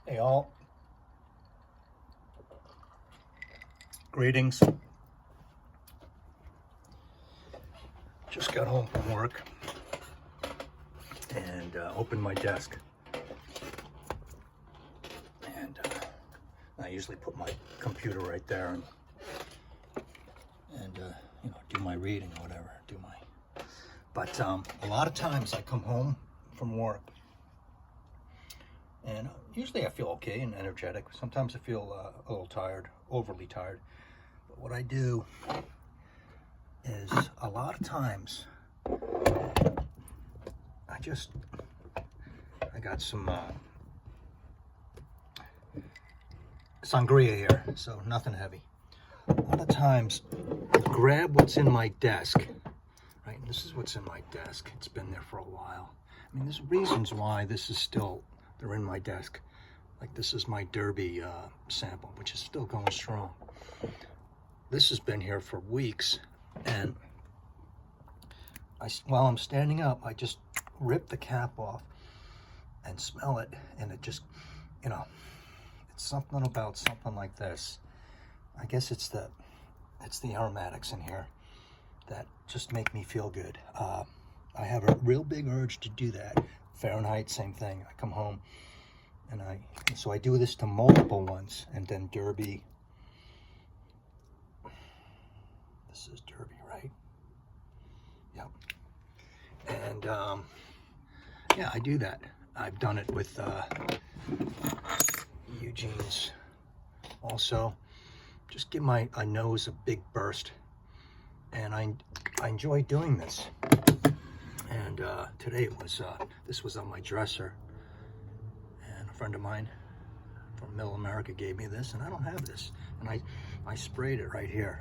Hey all, greetings. Just got home from work and opened my desk. And I usually put my computer right there and do my reading or whatever. But a lot of times I come home from work and usually I feel okay and energetic. Sometimes I feel a little tired, overly tired. But what I do is a lot of times I got some sangria here, so nothing heavy. A lot of times I grab what's in my desk, right? And this is what's in my desk. It's been there for a while. I mean, there's reasons why they're in my desk. Like this is my Derby sample, which is still going strong. This has been here for weeks, and while I'm standing up, I just rip the cap off and smell it, and it just, it's something about something like this. I guess it's the aromatics in here that just make me feel good. I have a real big urge to do that. Fahrenheit, same thing. I come home and so I do this to multiple ones, and then Derby. This is Derby, right? Yep. And yeah, I do that. I've done it with Eugene's also. Just give my nose a big burst, and I enjoy doing this. And today this was on my dresser, and a friend of mine from Middle America gave me this, and I don't have this, and I sprayed it right here.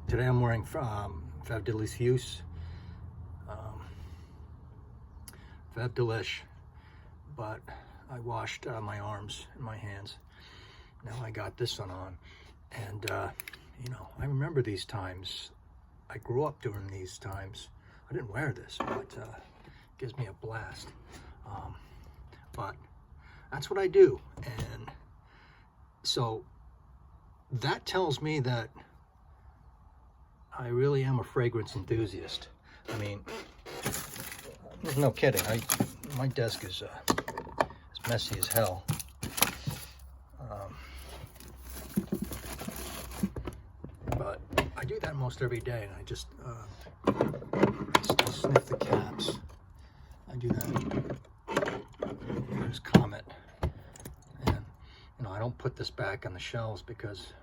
Today I'm wearing Fave Delicious, Fave Delish, but I washed my arms and my hands. Now I got this one on, and I remember these times. I grew up during these times. I didn't wear this, but it gives me a blast. But that's what I do, and so that tells me that I really am a fragrance enthusiast. I mean, there's no kidding. My desk is messy as hell. But I do that most every day, and I just sniff the caps. I do that. There's Comet, and I don't put this back on the shelves because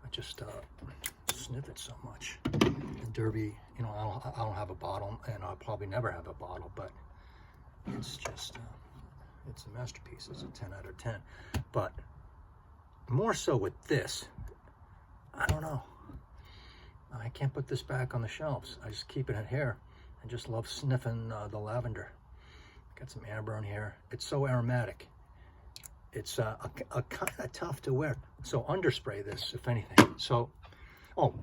I just sniff it so much. And Derby, I don't have a bottle, and I'll probably never have a bottle, but it's just it's a masterpiece. It's a 10 out of 10. But more so with this, I don't know. I can't put this back on the shelves. I just keep it in here. I just love sniffing the lavender. Got some amber in here. It's so aromatic. It's a kind of tough to wear. So underspray this, if anything. So, oh,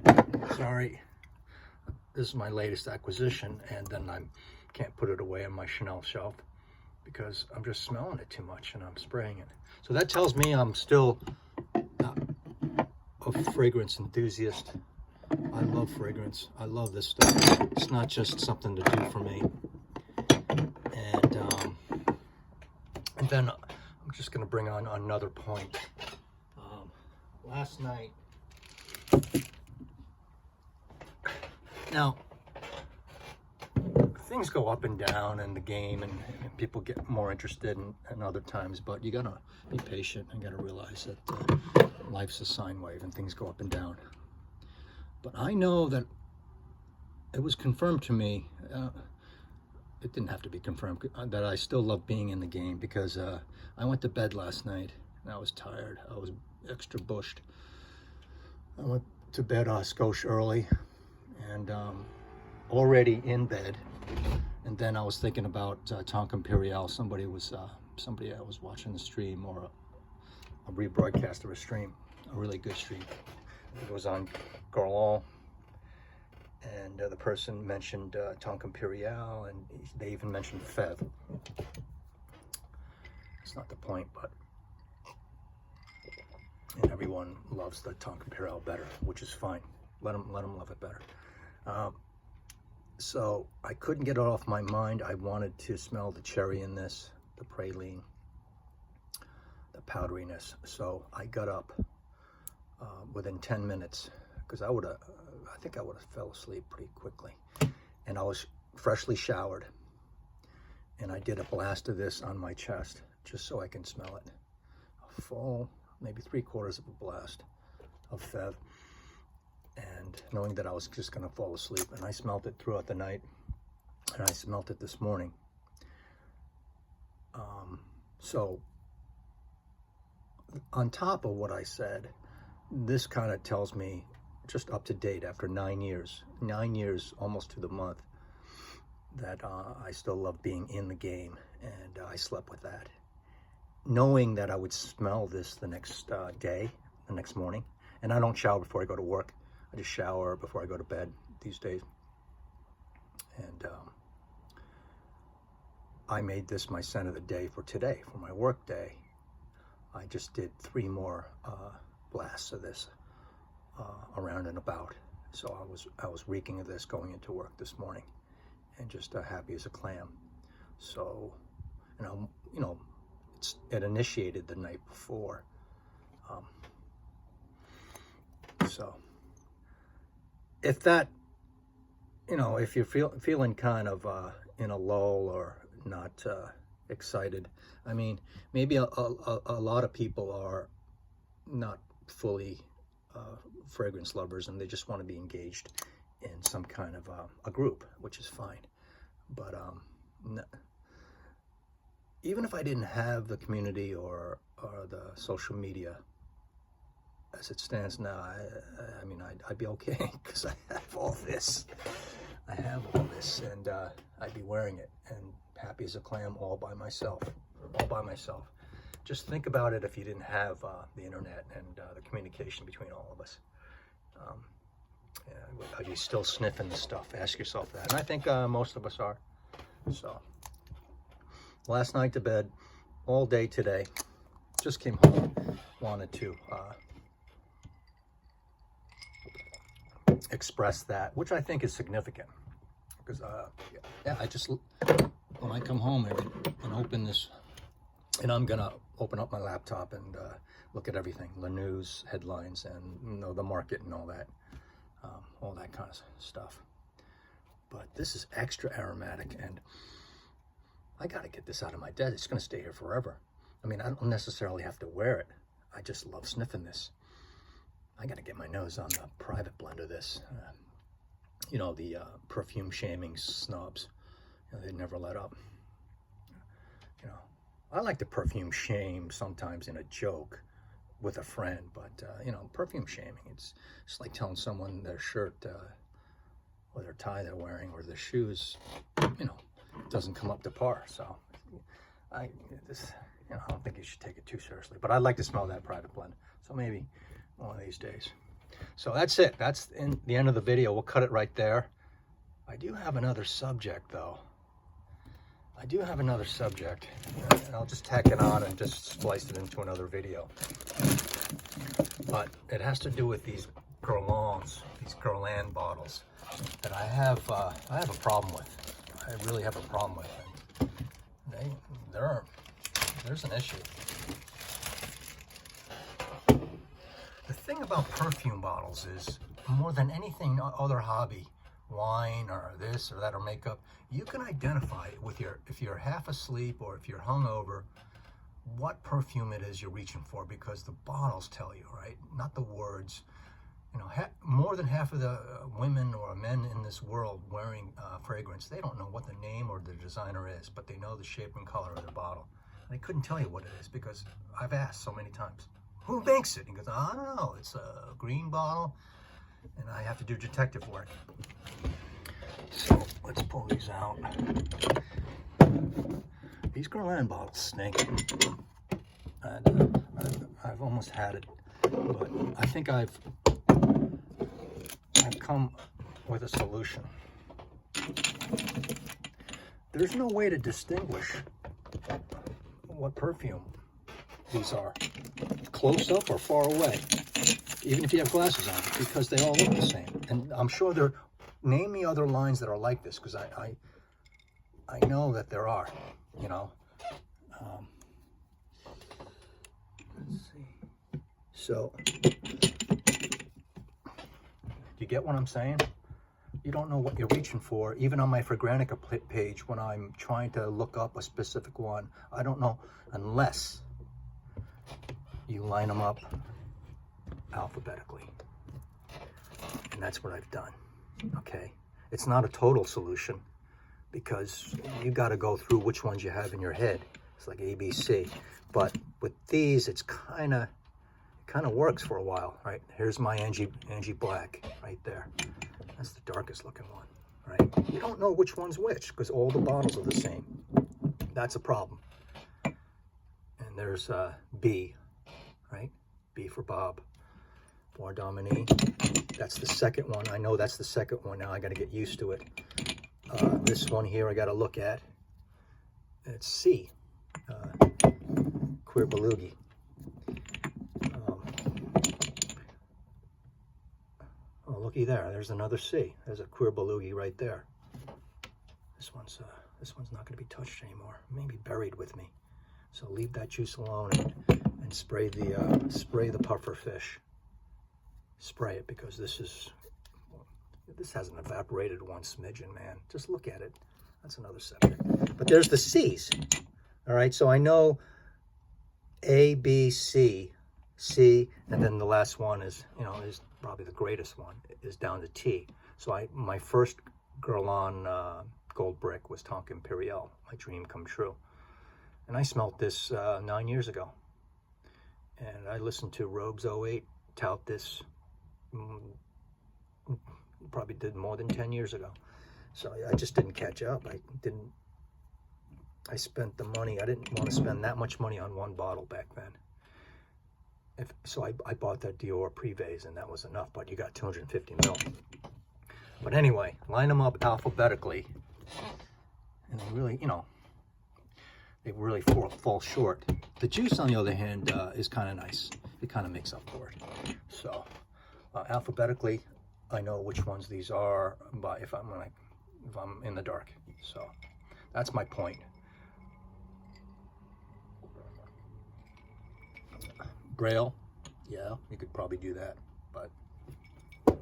sorry. This is my latest acquisition, and then I can't put it away on my Chanel shelf because I'm just smelling it too much, and I'm spraying it. So that tells me I'm still a fragrance enthusiast. I love fragrance. I love this stuff. It's not just something to do for me. And then I'm just going to bring on another point. Last night, now things go up and down in the game, and people get more interested in other times, but you gotta be patient and gotta realize that life's a sine wave and things go up and down. But I know that it was confirmed to me, it didn't have to be confirmed, that I still love being in the game, because I went to bed last night and I was tired. I was extra bushed. I went to bed skosh early, and already in bed, and then I was thinking about Tonka Imperial. Somebody I was watching the stream, or a rebroadcast of a stream, a really good stream. It was on GUERLAIN, and the person mentioned Tonka Imperial, and they even mentioned Fève. It's not the point, but and everyone loves the Tonka Purell better, which is fine. Let them love it better. So I couldn't get it off my mind. I wanted to smell the cherry in this, the praline, the powderiness. So I got up within 10 minutes, because I think I would have fell asleep pretty quickly. And I was freshly showered, and I did a blast of this on my chest just so I can smell it. A full, maybe 3/4 of a blast of Fev, and knowing that I was just going to fall asleep. And I smelled it throughout the night, and I smelled it this morning. So on top of what I said, this kind of tells me, just up to date after 9 years, almost to the month, that I still love being in the game, and I slept with that, knowing that I would smell this the next day, the next morning. And I don't shower before I go to work. I just shower before I go to bed these days. And I made this my scent of the day for today, for my work day. I just did 3 more blasts of this around and about. So I was reeking of this going into work this morning, and just happy as a clam. So, you know, it initiated the night before. So if that, if you're feeling kind of in a lull or not excited, I mean, maybe a lot of people are not fully fragrance lovers, and they just want to be engaged in some kind of a group, which is fine. But even if I didn't have the community or the social media as it stands now, I mean, I'd be okay, because I have all this. I have all this, and I'd be wearing it and happy as a clam, all by myself. Just think about it if you didn't have the internet and the communication between all of us. Are you still sniffing the stuff? Ask yourself that. And I think most of us are. So, last night to bed, all day today. Just came home, wanted to express that, which I think is significant. Because, yeah, when I come home and open this, and I'm going to open up my laptop and look at everything, the news, headlines, and the market and all that kind of stuff. But this is extra aromatic, and I got to get this out of my desk. It's going to stay here forever. I mean, I don't necessarily have to wear it. I just love sniffing this. I got to get my nose on the private blend of this. The perfume shaming snobs, they never let up. I like to perfume shame sometimes in a joke with a friend, but perfume shaming, it's just like telling someone their shirt or their tie they're wearing or their shoes, doesn't come up to par. So I don't think you should take it too seriously, but I'd like to smell that private blend. So maybe one of these days. So that's it. That's the end of the video. We'll cut it right there. I do have another subject, though. And I'll just tack it on and just splice it into another video. But it has to do with these Guerlain bottles that I have a problem with. I really have a problem with them. There's an issue. The thing about perfume bottles is, more than anything other hobby, wine or this or that or makeup, you can identify with if you're half asleep or if you're hungover, what perfume it is you're reaching for, because the bottles tell you, right? Not the words. More than half of the women or men in this world wearing fragrance, they don't know what the name or the designer is, but they know the shape and color of the bottle. And they couldn't tell you what it is, because I've asked so many times, who makes it? And he goes, I don't know, it's a green bottle, and I have to do detective work. So let's pull these out. These Guerlain bottles stink. I've almost had it, but I think I've come with a solution. There's no way to distinguish what perfume these are, close up or far away, even if you have glasses on, because they all look the same. And I'm sure there, name me other lines that are like this, because I know that there are, you know. Let's see. So, you get what I'm saying? You don't know what you're reaching for. Even on my Fragrantica page, when I'm trying to look up a specific one, I don't know unless you line them up alphabetically. And that's what I've done, okay? It's not a total solution because you got to go through which ones you have in your head. It's like A, B, C. But with these, it's kind of works for a while, right? Here's my Angie Black right there. That's the darkest looking one, right? You don't know which one's which because all the bottles are the same. That's a problem. And there's B, right? B for Bob. Bois Dominique. That's the second one. I know that's the second one now. I got to get used to it. This one here I got to look at. It's C. Queer Belugi. Oh, looky there. There's another C. There's a Queer Belugi right there. This one's not going to be touched anymore. Maybe buried with me. So leave that juice alone and spray the puffer fish. Spray it because this hasn't evaporated one smidgen, man. Just look at it. That's another subject. But there's the C's. All right, so I know A, B, C, C, and then the last one is probably the greatest one, is down to T. So my first Guerlain gold brick was Tonka Imperial, my dream come true. And I smelt this 9 years ago. And I listened to Rogues 08 tout this, probably did more than 10 years ago. So I just didn't catch up. I spent the money. I didn't want to spend that much money on one bottle back then. So I bought that Dior Privés, and that was enough, but you got 250 mil. But anyway, line them up alphabetically, and they really fall short. The juice, on the other hand, is kind of nice. It kind of makes up for it. So alphabetically, I know which ones these are by if I'm in the dark. So that's my point. Braille, yeah, you could probably do that, but I'm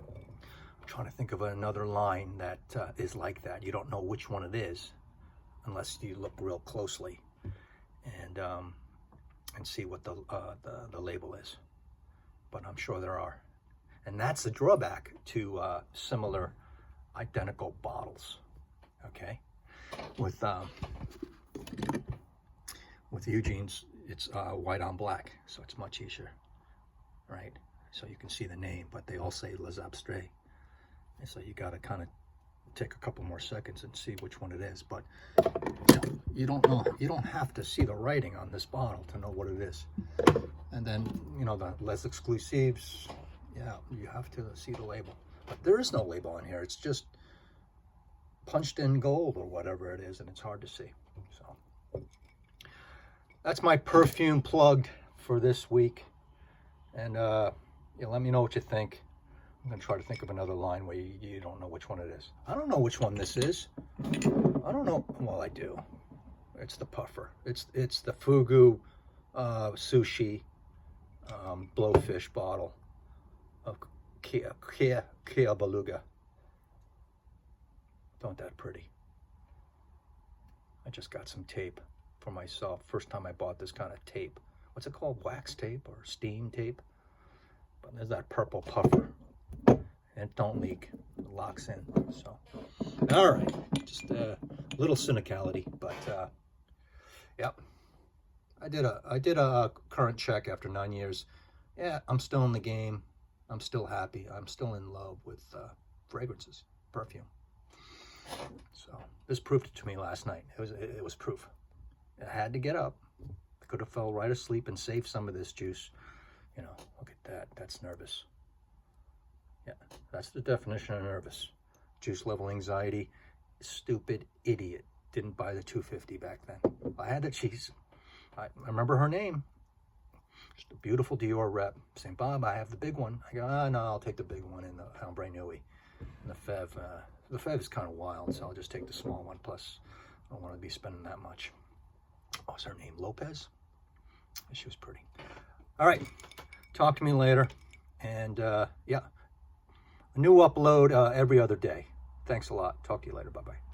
trying to think of another line that is like that. You don't know which one it is unless you look real closely and see what the label is. But I'm sure there are, and that's the drawback to similar, identical bottles. Okay, with Eugene's, it's white on black, so it's much easier, right? So you can see the name, but they all say Les Abstraits, and so you got to kind of take a couple more seconds and see which one it is. But you don't know, you don't have to see the writing on this bottle to know what it is. And then the Les Exclusives, yeah, you have to see the label, but there is no label on here. It's just punched in gold or whatever it is, and it's hard to see. So that's my perfume plugged for this week. And let me know what you think. I'm going to try to think of another line where you don't know which one it is. I don't know which one this is. I don't know. Well, I do. It's the puffer. It's the Fugu sushi blowfish bottle of Kia Beluga. Don't that pretty? I just got some tape for myself. First time I bought this kind of tape. What's it called? Wax tape or steam tape? But there's that purple puffer. And it don't leak. It locks in. So, all right. Just a little cynicality, but yep. I did a current check after 9 years. Yeah, I'm still in the game. I'm still happy. I'm still in love with fragrances, perfume. So this proved it to me last night. It was proof. I had to get up. I could have fell right asleep and saved some of this juice. Look at that. That's nervous. Yeah, that's the definition of nervous. Juice level anxiety. Stupid idiot. Didn't buy the 250 back then. I had the cheese. I remember her name. Just a beautiful Dior rep. Saying, Bob, I have the big one. I go, oh, no, I'll take the big one in the Ombre Nui. And the Fev. The Fev is kind of wild, so I'll just take the small one. Plus, I don't want to be spending that much. Oh, is her name Lopez? She was pretty. All right. Talk to me later. And, yeah, a new upload every other day. Thanks a lot. Talk to you later. Bye-bye.